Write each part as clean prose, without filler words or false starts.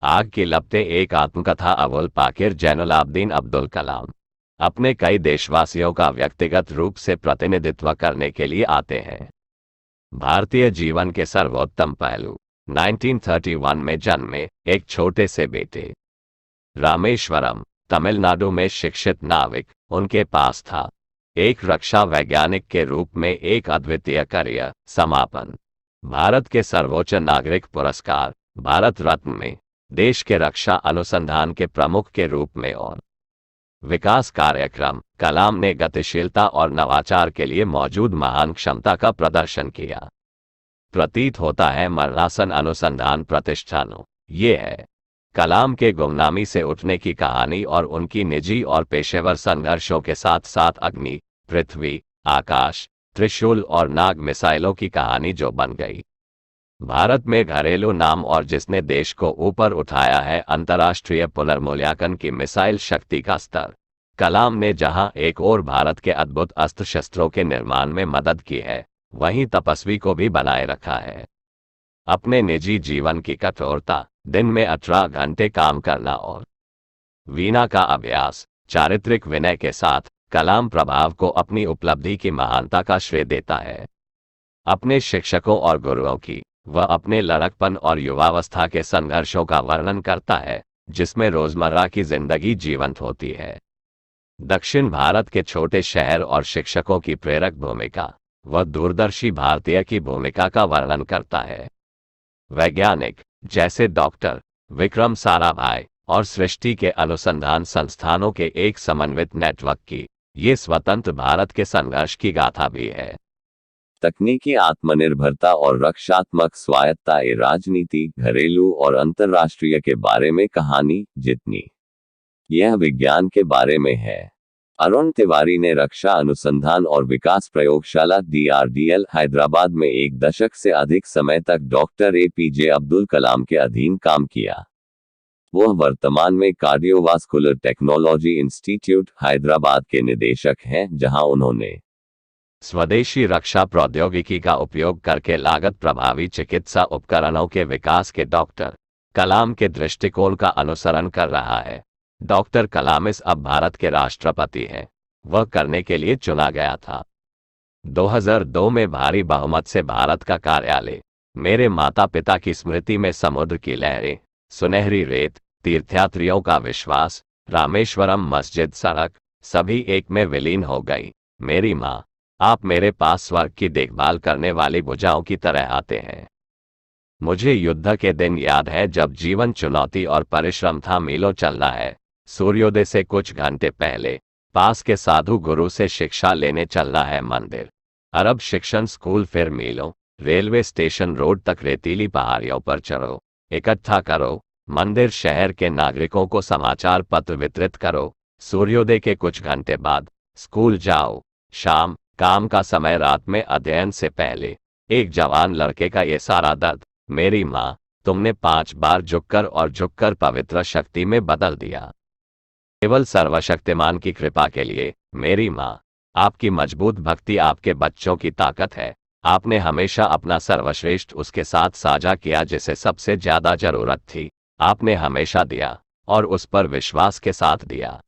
आग की लपटें एक आत्मकथा अबुल पाकिर जैनुलाब्दीन अब्दुल कलाम अपने कई देशवासियों का व्यक्तिगत रूप से प्रतिनिधित्व करने के लिए आते हैं। भारतीय जीवन के सर्वोत्तम पहलू। 1931 में जन्मे एक छोटे से बेटे। रामेश्वरम, तमिलनाडु में शिक्षित नाविक उनके पास था। एक रक्षा वैज्ञानिक के रूप में एक अद्वितीय करियर समापन। भारत के सर्वोच्च नागरिक पुरस्कार भारत रत्न में, देश के रक्षा अनुसंधान के प्रमुख के रूप में और विकास कार्यक्रम। कलाम ने गतिशीलता और नवाचार के लिए मौजूद महान क्षमता का प्रदर्शन किया। प्रतीत होता है मरणासन अनुसंधान प्रतिष्ठानों। ये है कलाम के गुमनामी से उठने की कहानी और उनकी निजी और पेशेवर संघर्षों के साथ साथ अग्नि, पृथ्वी, आकाश, त्रिशूल और नाग मिसाइलों की कहानी जो बन गई भारत में घरेलू नाम और जिसने देश को ऊपर उठाया है अंतर्राष्ट्रीय पुनर्मूल्यांकन की मिसाइल शक्ति का स्तर। कलाम ने जहां एक ओर भारत के अद्भुत अस्त्र शस्त्रों के निर्माण में मदद की है, वहीं तपस्वी को भी बनाए रखा है। अपने निजी जीवन की कठोरता, दिन में 18 घंटे काम करना और वीणा का अभ्यास, चारित्रिक विनय के साथ कलाम प्रभाव को अपनी उपलब्धि की महानता का श्रेय देता है। अपने शिक्षकों और गुरुओं की वह अपने लड़कपन और युवावस्था के संघर्षों का वर्णन करता है, जिसमें रोजमर्रा की जिंदगी जीवंत होती है। दक्षिण भारत के छोटे शहर और शिक्षकों की प्रेरक भूमिका, वह दूरदर्शी भारतीय की भूमिका का वर्णन करता है। वैज्ञानिक जैसे डॉक्टर विक्रम साराभाई और सृष्टि के अनुसंधान संस्थानों के एक समन्वित नेटवर्क की ये स्वतंत्र भारत के संघर्ष की गाथा भी है। तकनीकी आत्मनिर्भरता और रक्षात्मक स्वायत्ता ए राजनीति, घरेलू और अंतर्राष्ट्रीय के बारे में कहानी जितनी यह विज्ञान के बारे में है। अरुण तिवारी ने रक्षा अनुसंधान और विकास प्रयोगशाला DRDL हैदराबाद में एक दशक से अधिक समय तक डॉक्टर APJ अब्दुल कलाम के अधीन काम किया। वह वर्तमान में कार्डियोवास्कुलर टेक्नोलॉजी इंस्टीट्यूट हैदराबाद के निदेशक हैं, जहां उन्होंने स्वदेशी रक्षा प्रौद्योगिकी का उपयोग करके लागत प्रभावी चिकित्सा उपकरणों के विकास के डॉक्टर कलाम के दृष्टिकोण का अनुसरण कर रहा है। डॉक्टर कलाम अब भारत के राष्ट्रपति हैं। वह करने के लिए चुना गया था। 2002 में भारी बहुमत से भारत का कार्यालय, मेरे माता पिता की स्मृति में समुद्र की लहरें, सुनहरी रेत, तीर्थयात्रियों का विश्वास, रामेश्वरम मस्जिद सड़क, सभी एक में विलीन हो गई। मेरी माँ, आप मेरे पास स्वर्ग की देखभाल करने वाली भुजाओं की तरह आते हैं। मुझे युद्ध के दिन याद है जब जीवन चुनौती और परिश्रम था। मीलों चलना है, सूर्योदय से कुछ घंटे पहले पास के साधु गुरु से शिक्षा लेने चलना है मंदिर, अरब शिक्षण स्कूल, फिर मीलों, रेलवे स्टेशन रोड तक रेतीली पहाड़ियों पर चढ़ो, इकट्ठा करो मंदिर, शहर के नागरिकों को समाचार पत्र वितरित करो, सूर्योदय के कुछ घंटे बाद स्कूल जाओ, शाम काम का समय, रात में अध्ययन से पहले एक जवान लड़के का ये सारा दर्द। मेरी माँ, तुमने 5 बार झुककर पवित्र शक्ति में बदल दिया। केवल सर्वशक्तिमान की कृपा के लिए। मेरी माँ, आपकी मजबूत भक्ति आपके बच्चों की ताकत है। आपने हमेशा अपना सर्वश्रेष्ठ उसके साथ साझा किया जिसे सबसे ज्यादा जरूरत थी। आपने हमेशा दिया और उस पर विश्वास के साथ दिया।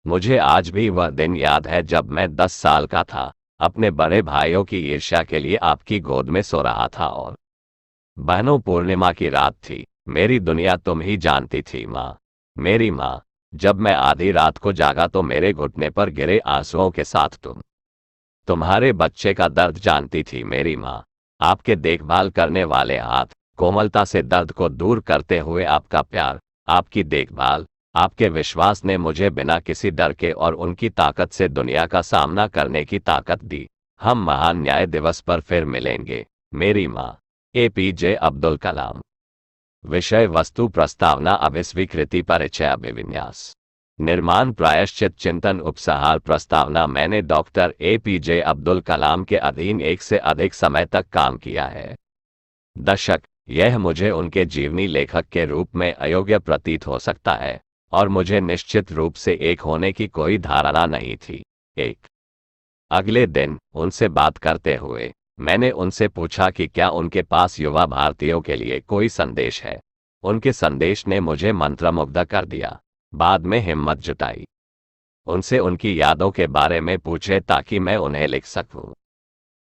मुझे आज भी वह दिन याद है जब मैं 10 साल का था, अपने बड़े भाइयों की ईर्ष्या के लिए आपकी गोद में सो रहा था और बहनों, पूर्णिमा की रात थी। मेरी दुनिया तुम ही जानती थी माँ। मेरी माँ, जब मैं आधी रात को जागा तो मेरे घुटने पर गिरे आंसुओं के साथ तुम्हारे बच्चे का दर्द जानती थी। मेरी माँ, आपके देखभाल करने वाले हाथ, कोमलता से दर्द को दूर करते हुए आपका प्यार, आपकी देखभाल, आपके विश्वास ने मुझे बिना किसी डर के और उनकी ताकत से दुनिया का सामना करने की ताकत दी। हम महान न्याय दिवस पर फिर मिलेंगे। मेरी माँ। APJ अब्दुल कलाम। विषय वस्तु प्रस्तावना अभिस्वीकृति परिचय अभिविन्यास निर्माण प्रायश्चित चिंतन उपसहार प्रस्तावना। मैंने डॉक्टर APJ अब्दुल कलाम के अधीन एक से अधिक समय तक काम किया है। दशक, यह मुझे उनके जीवनी लेखक के रूप में अयोग्य प्रतीत हो सकता है और मुझे निश्चित रूप से एक होने की कोई धारणा नहीं थी। एक अगले दिन उनसे बात करते हुए मैंने उनसे पूछा कि क्या उनके पास युवा भारतीयों के लिए कोई संदेश है। उनके संदेश ने मुझे मंत्रमुग्ध कर दिया। बाद में हिम्मत जुटाई, उनसे उनकी यादों के बारे में पूछे ताकि मैं उन्हें लिख सकूं,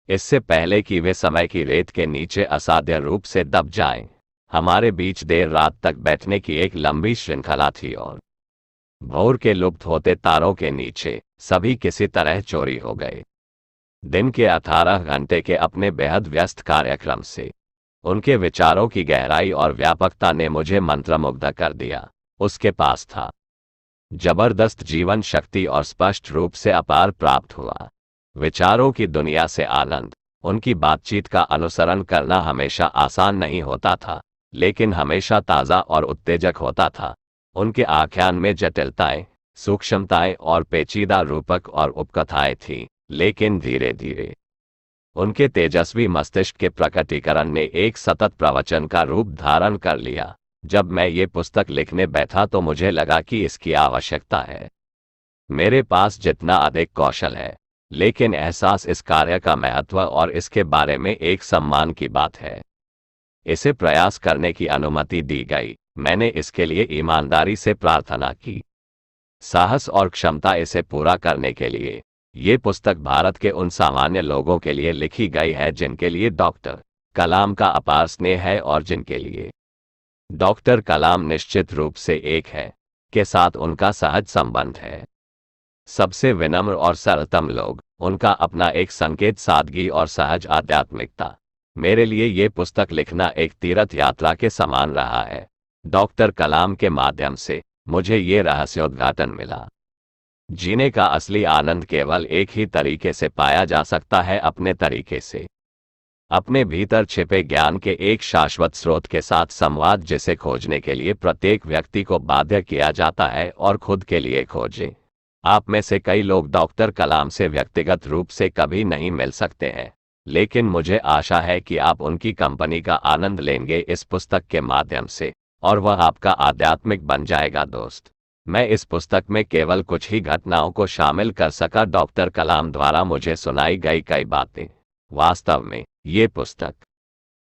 इससे पहले कि वे समय की रेत के नीचे असाध्य रूप से दब जाएं। हमारे बीच देर रात तक बैठने की एक लंबी श्रृंखला थी और भोर के लुप्त होते तारों के नीचे सभी किसी तरह चोरी हो गए। दिन के 18 घंटे के अपने बेहद व्यस्त कार्यक्रम से उनके विचारों की गहराई और व्यापकता ने मुझे मंत्रमुग्ध कर दिया। उसके पास था जबरदस्त जीवन शक्ति और स्पष्ट रूप से अपार प्राप्त हुआ विचारों की दुनिया से आनंद। उनकी बातचीत का अनुसरण करना हमेशा आसान नहीं होता था, लेकिन हमेशा ताज़ा और उत्तेजक होता था। उनके आख्यान में जटिलताएं, सूक्ष्मताएं और पेचीदा रूपक और उपकथाएं थीं, लेकिन धीरे धीरे उनके तेजस्वी मस्तिष्क के प्रकटीकरण ने एक सतत प्रवचन का रूप धारण कर लिया। जब मैं ये पुस्तक लिखने बैठा तो मुझे लगा कि इसकी आवश्यकता है। मेरे पास जितना अधिक कौशल है, लेकिन एहसास इस कार्य का महत्व और इसके बारे में एक सम्मान की बात है। इसे प्रयास करने की अनुमति दी गई। मैंने इसके लिए ईमानदारी से प्रार्थना की, साहस और क्षमता इसे पूरा करने के लिए। ये पुस्तक भारत के उन सामान्य लोगों के लिए लिखी गई है जिनके लिए डॉक्टर कलाम का अपार स्नेह है और जिनके लिए डॉक्टर कलाम निश्चित रूप से एक है के साथ उनका सहज संबंध है। सबसे विनम्र और सरलतम लोग, उनका अपना एक संकेत सादगी और सहज आध्यात्मिकता। मेरे लिए ये पुस्तक लिखना एक तीर्थ यात्रा के समान रहा है। डॉक्टर कलाम के माध्यम से मुझे ये रहस्योद्घाटन मिला। जीने का असली आनंद केवल एक ही तरीके से पाया जा सकता है, अपने तरीके से, अपने भीतर छिपे ज्ञान के एक शाश्वत स्रोत के साथ संवाद, जिसे खोजने के लिए प्रत्येक व्यक्ति को बाध्य किया जाता है और खुद के लिए खोजें। आप में से कई लोग डॉक्टर कलाम से व्यक्तिगत रूप से कभी नहीं मिल सकते हैं, लेकिन मुझे आशा है कि आप उनकी कंपनी का आनंद लेंगे इस पुस्तक के माध्यम से, और वह आपका आध्यात्मिक बन जाएगा। दोस्त, मैं इस पुस्तक में केवल कुछ ही घटनाओं को शामिल कर सका, डॉक्टर कलाम द्वारा मुझे सुनाई गई कई बातें। वास्तव में ये पुस्तक